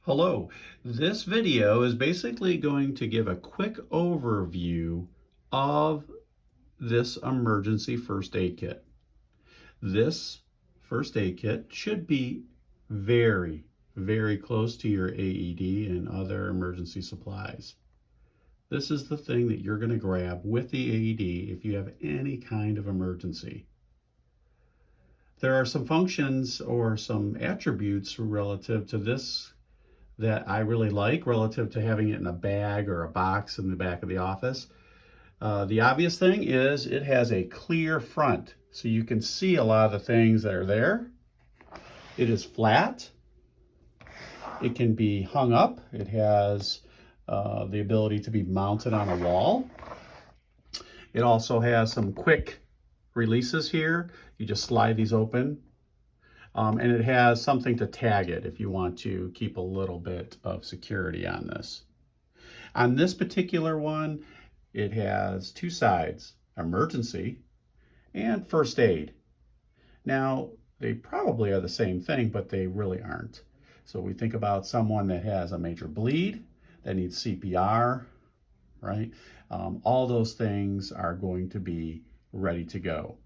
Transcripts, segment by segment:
Hello, this video is basically going to give a quick overview of this emergency first aid kit. This first aid kit should be very, very close to your AED and other emergency supplies. This is the thing that you're going to grab with the AED if you have any kind of emergency. There are some functions or some attributes relative to this that I really like relative to having it in a bag or a box in the back of the office. The obvious thing is it has a clear front, so you can see a lot of the things that are there. It is flat. It can be hung up. It has the ability to be mounted on a wall. It also has some quick releases here. You just slide these open. And it has something to tag it if you want to keep a little bit of security on this. On this particular one, it has two sides, emergency and first aid. Now, they probably are the same thing, but they really aren't. So we think about someone that has a major bleed, that needs CPR, right? All those things are going to be ready to go.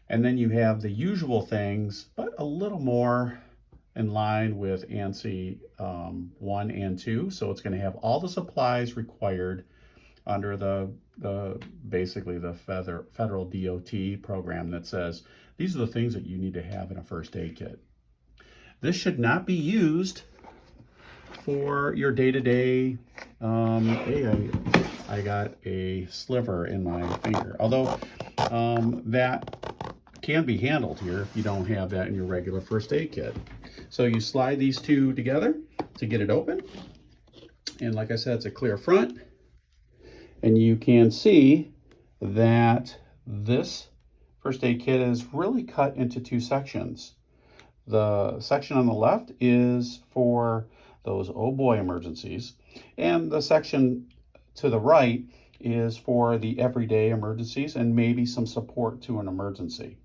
And then you have the usual things, but a little more in line with ANSI 1 and 2. So it's going to have all the supplies required under basically the federal DOT program that says these are the things that you need to have in a first aid kit. This should not be used for your day-to-day, hey, I got a sliver in my finger. Although that can be handled here if you don't have that in your regular first aid kit. So you slide these two together to get it open. And like I said, it's a clear front. And you can see that this first aid kit is really cut into two sections. The section on the left is for those oh boy emergencies. And the section to the right is for the everyday emergencies and maybe some support to an emergency.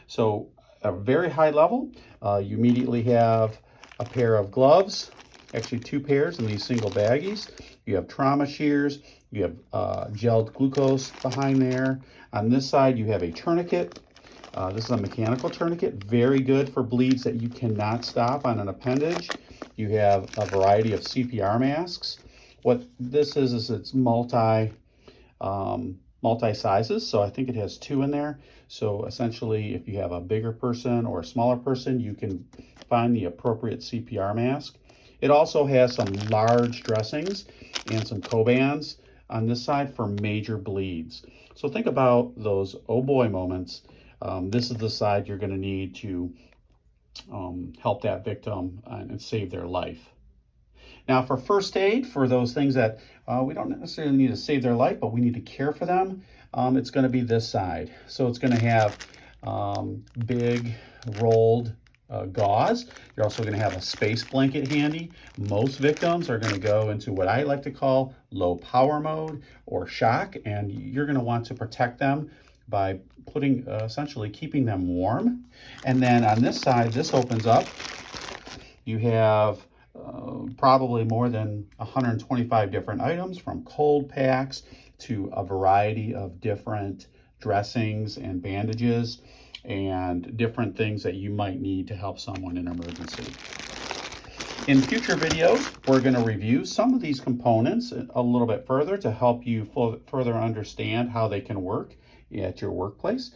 So a very high level, you immediately have a pair of gloves, actually two pairs in these single baggies. You have trauma shears, you have gelled glucose behind there. On this side, you have a tourniquet. This is a mechanical tourniquet, very good for bleeds that you cannot stop on an appendage. You have a variety of CPR masks. What this is it's multi-sizes, so I think it has two in there. So essentially, if you have a bigger person or a smaller person, you can find the appropriate CPR mask. It also has some large dressings and some Cobans on this side for major bleeds. So think about those oh boy moments. This is the side you're going to need to help that victim and save their life. Now for first aid, for those things that we don't necessarily need to save their life, but we need to care for them, it's going to be this side. So it's going to have big rolled gauze. You're also going to have a space blanket handy. Most victims are going to go into what I like to call low power mode or shock, and you're going to want to protect them by putting, essentially keeping them warm. And then on this side, this opens up. You have probably more than 125 different items, from cold packs to a variety of different dressings and bandages and different things that you might need to help someone in an emergency. In future videos, we're going to review some of these components a little bit further to help you further understand how they can work at your workplace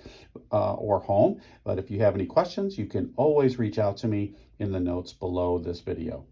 or home. But if you have any questions, you can always reach out to me in the notes below this video.